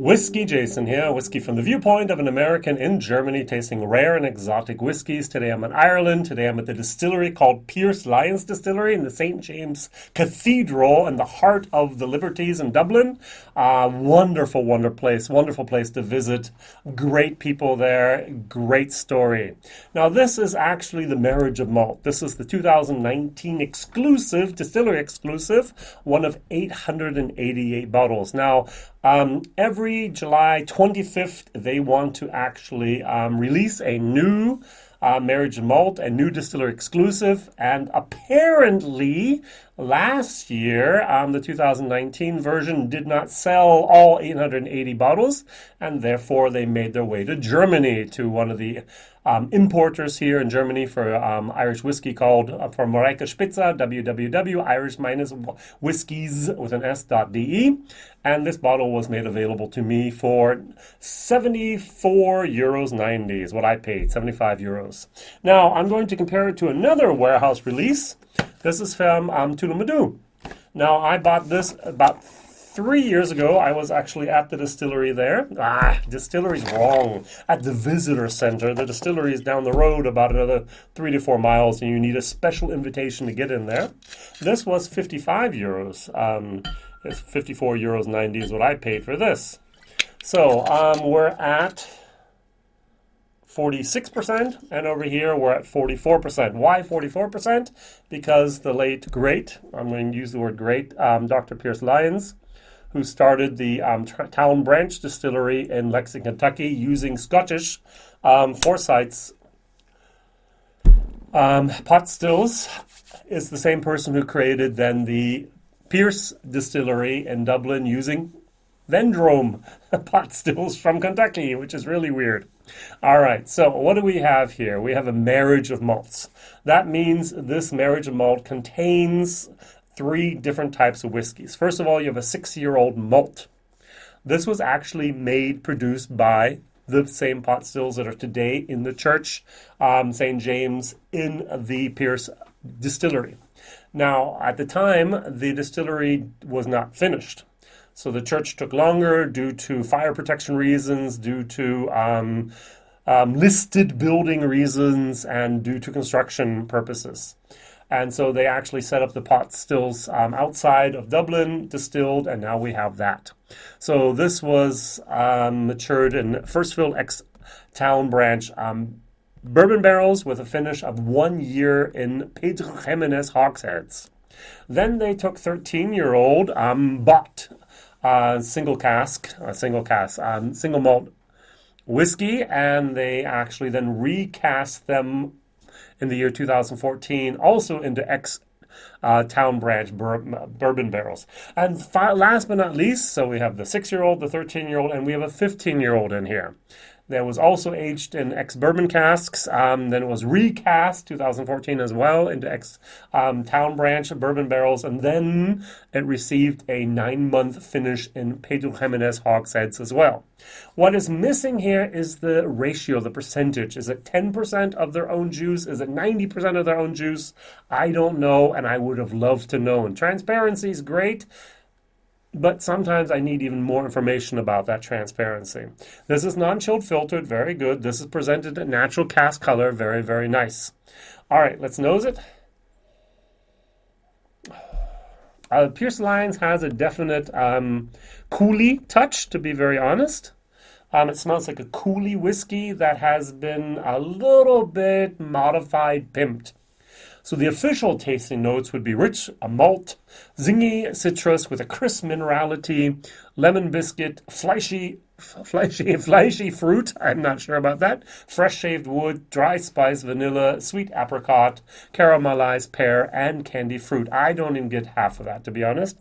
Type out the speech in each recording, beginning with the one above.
WhiskyJason here, whiskey from the viewpoint of an American in Germany tasting rare and exotic whiskeys. Today I'm in Ireland. Today I'm at the distillery called Pearse Lyons Distillery in the St. James Cathedral in the heart of the Liberties in Dublin. Wonderful place to visit. Great people there, great story. Now this is actually the Marriage of Malt. This is the 2019 exclusive, distillery exclusive, one of 888 bottles. Now, every July 25th, they want to actually release a new Marriage of Malt, a new distiller exclusive, and apparently last year, the 2019 version did not sell all 880 bottles, and therefore they made their way to Germany, to one of the importers here in Germany for Irish whiskey called, for Mareike Spitzer, www.irish-whiskeys with an s.de. And this bottle was made available to me for €74.90 is what I paid, 75 euros. Now, I'm going to compare it to another warehouse release. This is from Tullamadoo. Now, I bought this about 3 years ago. I was actually at the distillery there. Distillery's wrong. At the visitor center. The distillery is down the road about another 3 to 4 miles, and you need a special invitation to get in there. This was 55 euros. It's 54 euros 90 is what I paid for this. So we're at 46%, and over here we're at 44%. Why 44%? Because the late great, I'm going to use the word great, Dr. Pearse Lyons, who started the Town Branch Distillery in Lexington, Kentucky, using Scottish Forsyth's pot stills, is the same person who created then the Pearse Distillery in Dublin using Vendrome pot stills from Kentucky, which is really weird. All right, so what do we have here? We have a marriage of malts. That means this marriage of malt contains 3 different types of whiskeys. First of all, you have a 6-year-old malt. This was actually produced by the same pot stills that are today in the church, St. James, in the Pearse Distillery. Now, at the time, the distillery was not finished. So the church took longer due to fire protection reasons, due to listed building reasons, and due to construction purposes. And so they actually set up the pot stills outside of Dublin, distilled, and now we have that. So this was matured in first fill Town Branch bourbon barrels with a finish of 1 year in PX Hogsheads. Then they took 13-year-old bought single malt whiskey, and they actually then recast them in the year 2014, also into Town Branch bourbon barrels. And last but not least, so we have the 6-year-old, the 13-year-old, and we have a 15-year-old in here. That was also aged in ex-bourbon casks. Then it was recast 2014 as well into Town Branch bourbon barrels. And then it received a 9-month finish in Pedro Jimenez hogsheads as well. What is missing here is the ratio, the percentage. Is it 10% of their own juice? Is it 90% of their own juice? I don't know, and I would have loved to know. And transparency is great, but sometimes I need even more information about that transparency. This is non-chilled filtered, very good. This is presented at natural cask color, very, very nice. All right, let's nose it. Pearse Lyons has a definite coolie touch, to be very honest. It smells like a coolie whiskey that has been a little bit modified, pimped. So the official tasting notes would be rich, a malt, zingy citrus with a crisp minerality, lemon biscuit, fleishy fruit, I'm not sure about that, fresh shaved wood, dry spice, vanilla, sweet apricot, caramelized pear, and candy fruit. I don't even get half of that, to be honest.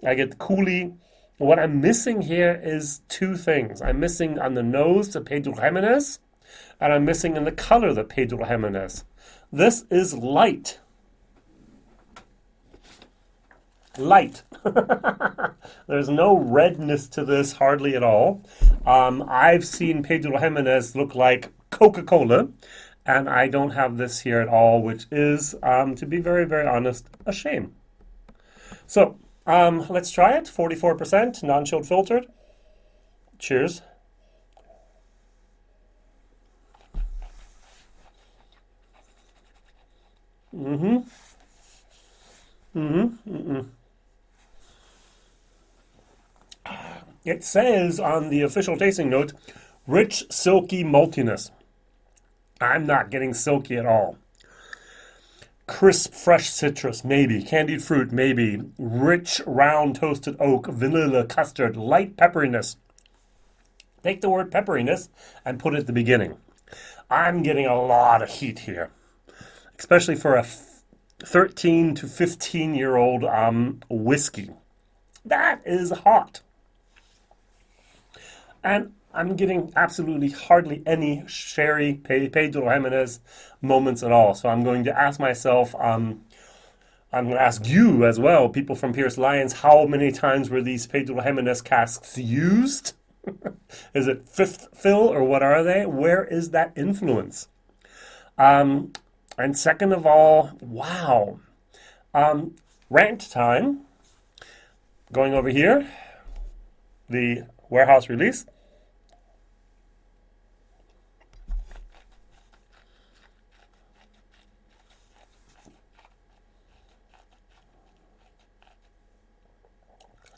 I get the coolie. What I'm missing here is 2 things. I'm missing on the nose the Pedro Jimenez, and I'm missing in the color the Pedro Jimenez. This is light. Light. There's no redness to this, hardly at all. I've seen Pedro Jimenez look like Coca-Cola, and I don't have this here at all, which is, to be very, very honest, a shame. So, Let's try it. 44%, non-chilled filtered. Cheers. It says on the official tasting note, rich, silky maltiness. I'm not getting silky at all. Crisp, fresh citrus, maybe. Candied fruit, maybe. Rich, round, toasted oak, vanilla, custard, light pepperiness. Take the word pepperiness and put it at the beginning. I'm getting a lot of heat here, especially for a 13 to 15-year-old whiskey. That is hot. And I'm getting absolutely hardly any sherry, Pedro Jimenez moments at all. So I'm going to ask myself, I'm going to ask you as well, people from Pearse Lyons, how many times were these Pedro Jimenez casks used? Is it fifth fill or what are they? Where is that influence? And second of all, wow. Rant time. Going over here, the warehouse release.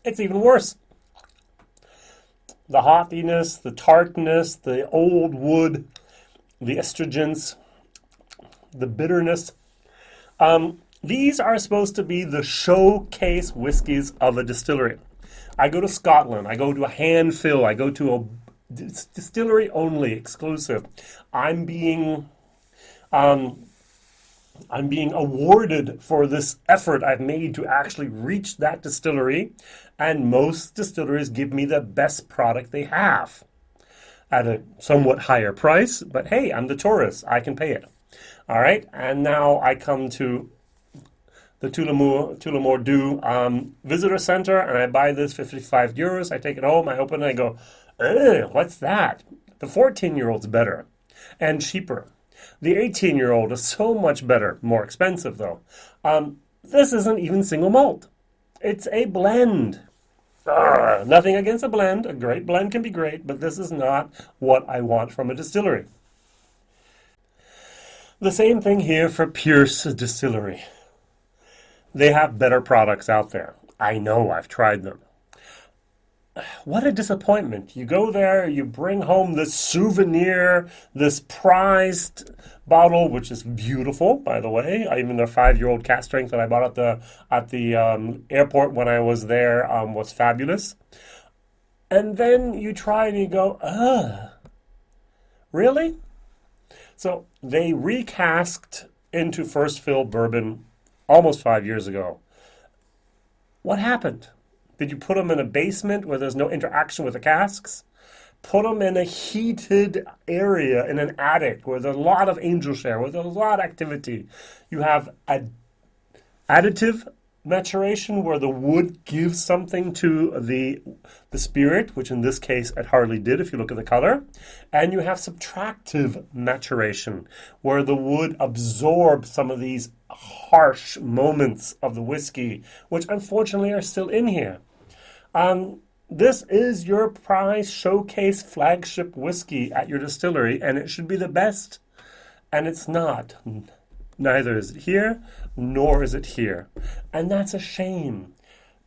It's even worse. The hoppiness, the tartness, the old wood, the estrogens, the bitterness. These are supposed to be the showcase whiskeys of a distillery. I go to Scotland, I go to a hand fill, I go to a distillery only, exclusive. I'm being awarded for this effort I've made to actually reach that distillery, and most distilleries give me the best product they have at a somewhat higher price, but hey, I'm the tourist, I can pay it. All right, and now I come to the Tullamore Dew visitor center, and I buy this 55 euros. I take it home, I open it, I go, what's that? The 14-year-old's better and cheaper. The 18-year-old is so much better, more expensive though. This isn't even single malt. It's a blend. Nothing against a blend. A great blend can be great, but this is not what I want from a distillery. The same thing here for Pearse Distillery. They have better products out there. I know, I've tried them. What a disappointment. You go there, you bring home this souvenir, this prized bottle, which is beautiful, by the way. Even their 5-year-old cask strength that I bought at the airport when I was there was fabulous. And then you try and you go, really? So they recasked into first fill bourbon almost 5 years ago. What happened? Did you put them in a basement where there's no interaction with the casks? Put them in a heated area in an attic where there's a lot of angel share, where there's a lot of activity. You have additive maturation where the wood gives something to the spirit, which in this case it hardly did if you look at the color. And you have subtractive maturation where the wood absorbs some of these harsh moments of the whiskey, which unfortunately are still in here. This is your prize showcase flagship whiskey at your distillery, and it should be the best, and it's not. Neither is it here, nor is it here. And that's a shame.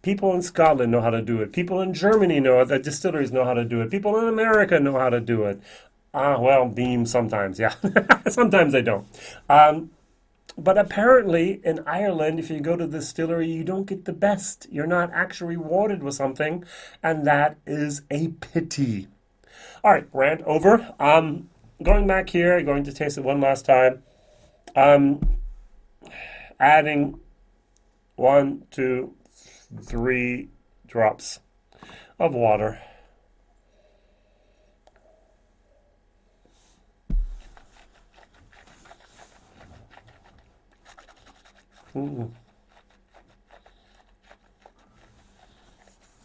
People in Scotland know how to do it. People in Germany know it. The distilleries know how to do it. People in America know how to do it. Well, Beam sometimes, yeah. Sometimes they don't. But apparently in Ireland, if you go to the distillery, you don't get the best. You're not actually rewarded with something, and that is a pity. All right, rant over. Going back here, going to taste it one last time. Adding 1, 2, 3 drops of water. Mm.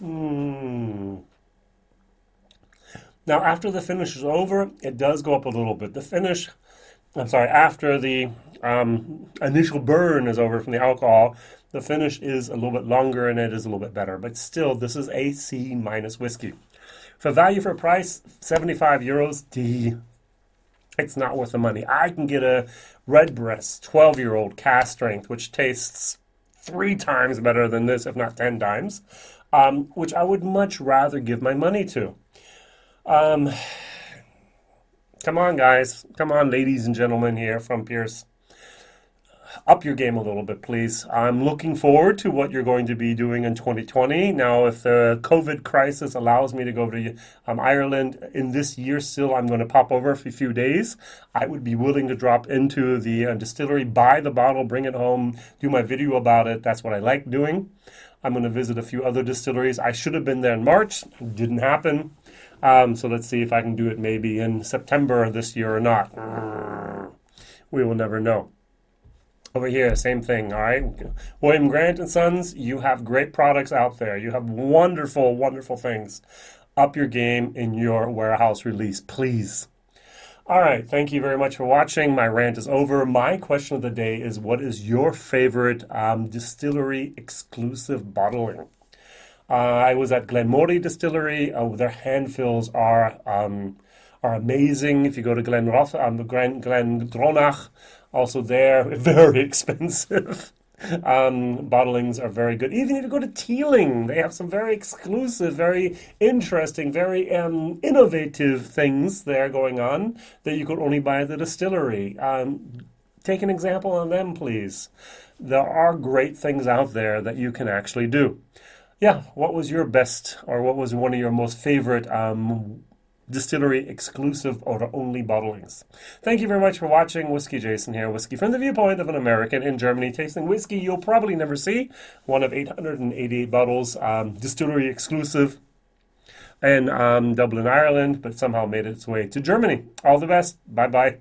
Mm. Now, after the finish is over, it does go up a little bit. After the initial burn is over from the alcohol, The finish is a little bit longer and it is a little bit better, but still, this is a C minus whiskey. For value for price, 75 euros, it's not worth the money. I can get a Redbreast 12-year-old cask strength, which tastes 3 times better than this, if not 10 times, which I would much rather give my money to. Come on, guys. Come on, ladies and gentlemen here from Pearse. Up your game a little bit, please. I'm looking forward to what you're going to be doing in 2020. Now, if the COVID crisis allows me to go to Ireland in this year still, I'm going to pop over for a few days. I would be willing to drop into the distillery, buy the bottle, bring it home, do my video about it. That's what I like doing. I'm going to visit a few other distilleries. I should have been there in March. Didn't happen. So let's see if I can do it maybe in September this year or not. We will never know. Over here, same thing, all right? William Grant & Sons, you have great products out there. You have wonderful, wonderful things. Up your game in your warehouse release, please. All right, thank you very much for watching. My rant is over. My question of the day is, what is your favorite distillery exclusive bottling? I was at Glenmorangie Distillery. Their hand fills are amazing. If you go to Glendronach, also there, very expensive. Bottlings are very good. Even if you go to Teeling, they have some very exclusive, very interesting, very innovative things there going on that you could only buy at the distillery. Take an example on them, please. There are great things out there that you can actually do. Yeah, what was your best, or what was one of your most favorite distillery exclusive or only bottlings? Thank you very much for watching. WhiskyJason here. Whiskey from the viewpoint of an American in Germany, tasting whiskey you'll probably never see. One of 888 bottles, distillery exclusive in Dublin, Ireland, but somehow made its way to Germany. All the best. Bye-bye.